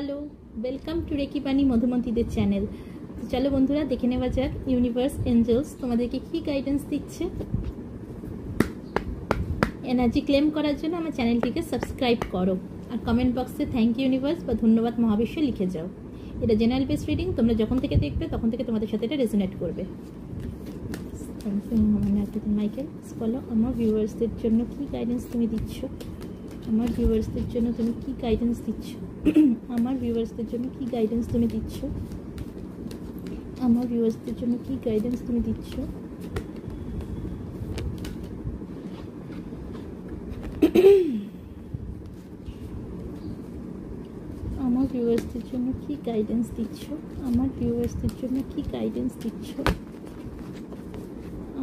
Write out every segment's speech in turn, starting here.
Hello, welcome to reiki বাণী মধুমন্তীদের channel. তো চলো বন্ধুরা, দেখে নেওয়া যাক ইউনিভার্স এঞ্জেলস তোমাদেরকে কি গাইডেন্স দিচ্ছে। এনার্জি ক্লেম করার জন্য আমার চ্যানেলটিকে সাবস্ক্রাইব করো আর কমেন্ট বক্সে থ্যাংক ইউ ইউনিভার্স বা ধন্যবাদ মহাবিশ্ব লিখে যাও। এটা জেনারেল বেস রিডিং, তোমরা যখন থেকে দেখবে তখন থেকে তোমাদের সাথে এটা রেজোনেট করবে। Thank you Michael. বলো আমার ভিউয়ার্সদের জন্য কি গাইডেন্স তুমি দিচ্ছ, আমার ভিউয়ার্সদের জন্য তুমি কি গাইডেন্স দিচ্ছ, আমার ভিউয়ার্সদের জন্য কি গাইডেন্স তুমি দিচ্ছ, আমার ভিউয়ার্সদের জন্য কি গাইডেন্স তুমি দিচ্ছ। আমার ভিউয়ার্সদের জন্য কি গাইডেন্স দিচ্ছ, আমার ভিউয়ার্সদের জন্য কি গাইডেন্স দিচ্ছ,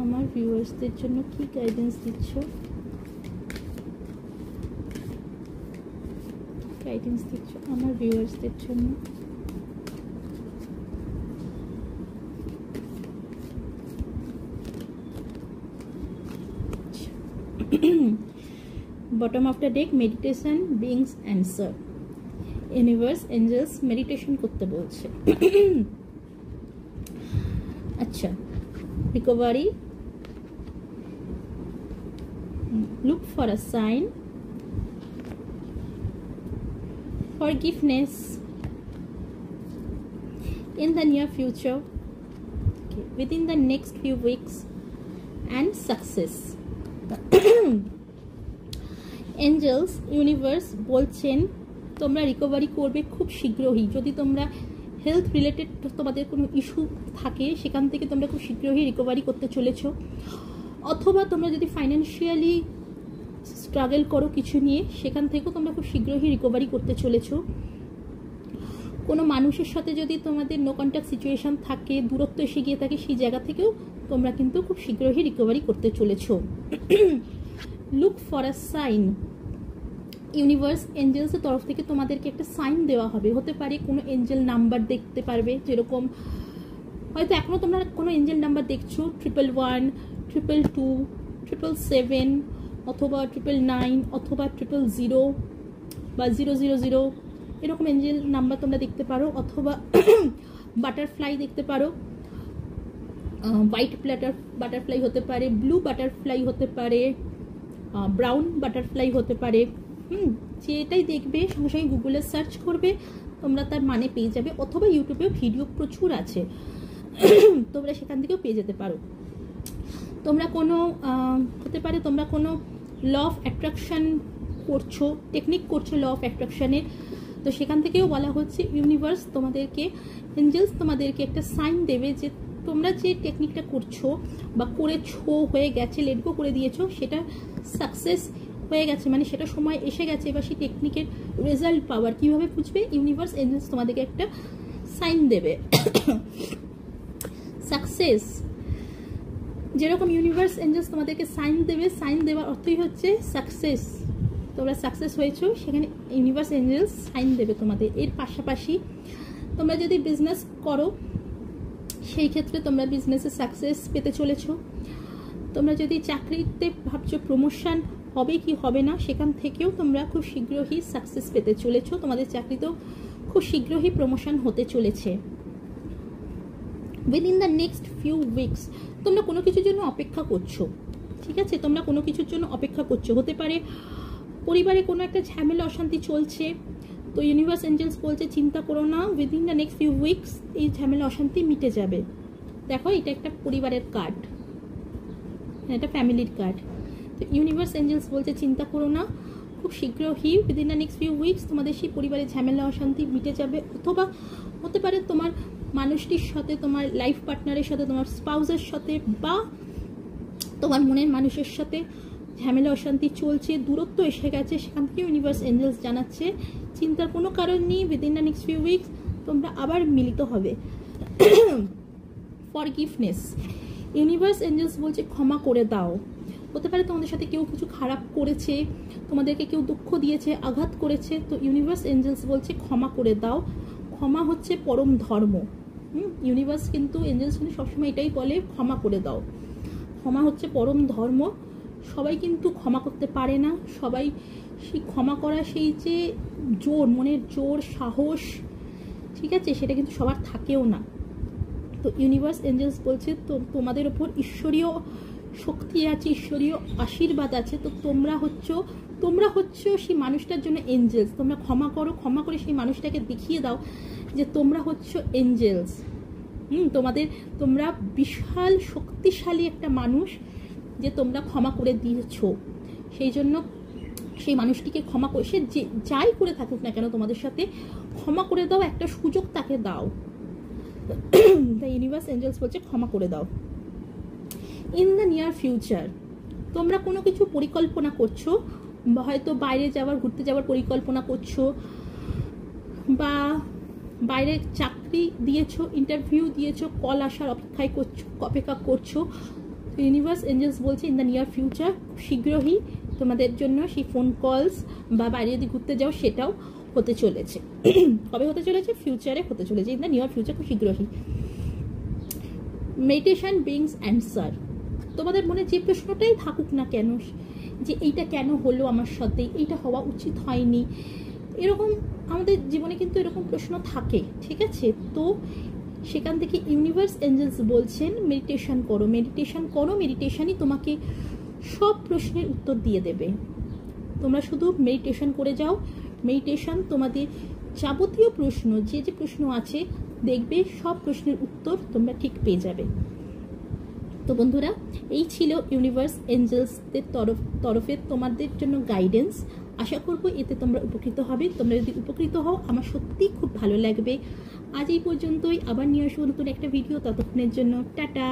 আমার ভিউয়ার্সদের জন্য কি গাইডেন্স দিচ্ছ, গাইডেন্স দিচ্ছ আমার ভিউয়ার্সদের জন্য। Bottom of the deck meditation beings answer. Universe Angeles meditation করতে বলছে। আচ্ছা, recovery, look for a sign, forgiveness in the near future, okay, within the next few weeks, and success. Angels, universe বলছেন তোমরা recovery করবে খুব শীঘ্রই। যদি তোমরা হেলথ রিলেটেড তোমাদের কোনো ইস্যু থাকে সেখান থেকে তোমরা খুব শীঘ্রই রিকভারি করতে চলেছ, অথবা তোমরা যদি ফাইন্যান্সিয়ালি স্ট্রাগল করো কিছু নিয়ে সেখান থেকেও তোমরা খুব শীঘ্রই রিকভারি করতে চলেছো। কোনো মানুষের সাথে যদি তোমাদের নো কন্ট্যাক্ট সিচুয়েশন থাকে, দূরত্ব এসে গিয়ে থাকে, সেই জায়গা থেকেও তোমরা কিন্তু খুব শীঘ্রই রিকভারি করতে চলেছো। Look for a sign. Universe এঞ্জেলসের তরফ থেকে তোমাদেরকে একটা সাইন দেওয়া হবে। হতে পারে কোনো এঞ্জেল নাম্বার দেখতে পারবে, যেরকম হয়তো এখনও তোমরা কোনো এঞ্জেল নাম্বার দেখছো 111, 222, 777, অথবা 999, অথবা 000 বা 000, এরকম এঞ্জেল নাম্বার তোমরা দেখতে পারো। অথবা বাটারফ্লাই দেখতে পারো, হোয়াইট বাটারফ্লাই হতে পারে, ব্লু বাটারফ্লাই হতে পারে, ব্রাউন বাটারফ্লাই হতে পারে। যেটাই দেখবে সঙ্গে সঙ্গে গুগলে সার্চ করবে, তোমরা তার মানে পেয়ে যাবে। অথবা ইউটিউবে ভিডিও প্রচুর আছে, তোমরা সেখান থেকেও পেয়ে যেতে পারো। তোমরা কোনো হতে পারে তোমরা কোনো ল অফ অ্যাট্রাকশন করছো, টেকনিক করছো ল অফ অ্যাট্রাকশনের, তো সেখান থেকেও বলা হচ্ছে ইউনিভার্স তোমাদেরকে, এঞ্জেলস তোমাদেরকে একটা সাইন দেবে যে তোমরা যে টেকনিকটা করছো বা করেছো, হয়ে গেছে, লেট গো করে দিয়েছো, সেটা সাকসেস হয়ে গেছে, মানে সেটা সময় এসে গেছে। এবার সেই টেকনিকের রেজাল্ট পাওয়ার কীভাবে বুঝবে, ইউনিভার্স এঞ্জেলস তোমাদেরকে একটা সাইন দেবে। সাকসেস, যেরকম ইউনিভার্স এঞ্জেলস তোমাদেরকে সাইন দেবে, সাইন দেওয়ার অর্থই হচ্ছে সাকসেস। তোমরা সাকসেস হয়েছো, সেখানে ইউনিভার্স এঞ্জেলস সাইন দেবে তোমাদের। এর পাশাপাশি তোমরা যদি বিজনেস করো সেই ক্ষেত্রে তোমরা বিজনেসে সাকসেস পেতে চলেছো। তোমরা যদি চাকরিতে ভাবছো প্রমোশন হবে কি হবে না, সেখান থেকেও তোমরা খুব শীঘ্রই সাকসেস পেতে চলেছো। তোমাদের চাকরিতেও খুব শীঘ্রই প্রমোশন হতে চলেছে। Within the next few weeks তোমরা কোনো কিছুর জন্য অপেক্ষা করছো, ঠিক আছে? তোমরা কোনো কিছুর জন্য অপেক্ষা করছো। হতে পারে পরিবারে কোনো একটা ঝামেলা অশান্তি চলছে, তো ইউনিভার্স এঞ্জেলস বলছে চিন্তা করো না, within the next few weeks এই ঝামেলা অশান্তি মিটে যাবে। দেখো, এটা একটা পরিবারের কার্ড, এটা ফ্যামিলির কার্ড। তো ইউনিভার্স এঞ্জেলস বলছে চিন্তা করো না, খুব শীঘ্রই within the next few weeks তোমাদের সেই পরিবারের ঝামেলা অশান্তি মিটে যাবে। অথবা হতে পারে তোমার মানুষটির সাথে, তোমার লাইফ পার্টনারের সাথে, তোমার স্পাউসের সাথে বা তোমার মনের মানুষের সাথে ঝামেলা অশান্তি চলছে, দূরত্ব এসে গেছে, সেখান থেকে ইউনিভার্স এঞ্জেলস জানাচ্ছে চিন্তার কোনো কারণ নেই, within the next few weeks তোমরা আবার মিলিত হবে। ফরগিভনেস, ইউনিভার্স এঞ্জেলস বলছে ক্ষমা করে দাও। হতে পারে তোমাদের সাথে কেউ কিছু খারাপ করেছে, তোমাদেরকে কেউ দুঃখ দিয়েছে, আঘাত করেছে, তো ইউনিভার্স এঞ্জেলস বলছে ক্ষমা করে দাও। ক্ষমা হচ্ছে পরম ধর্ম। ইউনিভার্স কিন্তু এঞ্জেলস কিন্তু সবসময় এটাই বলে, ক্ষমা করে দাও। ক্ষমা হচ্ছে পরম ধর্ম। সবাই কিন্তু ক্ষমা করতে পারে না, সবাই সেই ক্ষমা করা, সেই যে জোর, মনের জোর, সাহস, ঠিক আছে, সেটা কিন্তু সবার থাকেও না। তো ইউনিভার্স এঞ্জেলস বলছে তো তোমাদের ওপর ঈশ্বরীয় শক্তি আছে, ঈশ্বরীয় আশীর্বাদ আছে। তো তোমরা হচ্ছ সেই মানুষটার জন্য এঞ্জেলস। তোমরা ক্ষমা করে সেই মানুষটাকে দেখিয়ে দাও যে তোমরা হচ্ছ এঞ্জেলস। তোমরা বিশাল শক্তিশালী একটা মানুষ, যে তোমরা ক্ষমা করে দিয়েছ। সেই জন্য সেই মানুষটিকে ক্ষমা করে, সে যে যাই করে থাকুক না কেন তোমাদের সাথে, ক্ষমা করে দাও, একটা সুযোগ তাকে দাও। দ্য ইউনিভার্স এঞ্জেলস বলছে ক্ষমা করে দাও। ইন দ্য নিয়ার ফিউচার তোমরা কোনো কিছু পরিকল্পনা করছো, হয়তো বাইরে ঘুরতে যাওয়ার পরিকল্পনা করছো, বা বাইরে চাকরি দিয়েছো, ইন্টারভিউ দিয়েছো, কল আসার অপেক্ষা করছো। ইউনিভার্স এঞ্জেলস বলছে ইন দ্য নিয়ার ফিউচার, শীঘ্রই তোমাদের জন্য সেই ফোন কলস বা বাইরে যদি ঘুরতে যাও সেটাও হতে চলেছে। কবে হতে চলেছে? ফিউচারে হতে চলেছে, ইন দ্য নিয়ার ফিউচার, খুব শীঘ্রই। Meditation brings answer. তোমাদের মনে যে প্রশ্নটাই থাকুক না কেন, যে এইটা কেন হলো আমার সাথে, এইটা হওয়া উচিত হয়নি, এরকম আমাদের জীবনে কিন্তু এরকম প্রশ্ন থাকে, ঠিক আছে। তো সেখান থেকে ইউনিভার্স এঞ্জেলস বলছেন মেডিটেশন করো। মেডিটেশনই তোমাকে সব প্রশ্নের উত্তর দিয়ে দেবে। তোমরা শুধু মেডিটেশন করে যাও। মেডিটেশন তোমাদের যাবতীয় প্রশ্ন, যে প্রশ্ন আছে, দেখবে সব প্রশ্নের উত্তর তোমরা ঠিক পেয়ে যাবে। তো বন্ধুরা, এই ছিল ইউনিভার্স এঞ্জেলসদের তরফে তোমাদের জন্য গাইডেন্স। আশা করব এতে তোমরা উপকৃত হবে। তোমরা যদি উপকৃত হও আমার সত্যিই খুব ভালো লাগবে। আজ এই পর্যন্তই, আবার নিয়ে আসবো নতুন একটা ভিডিও। ততক্ষণের জন্য টাটা।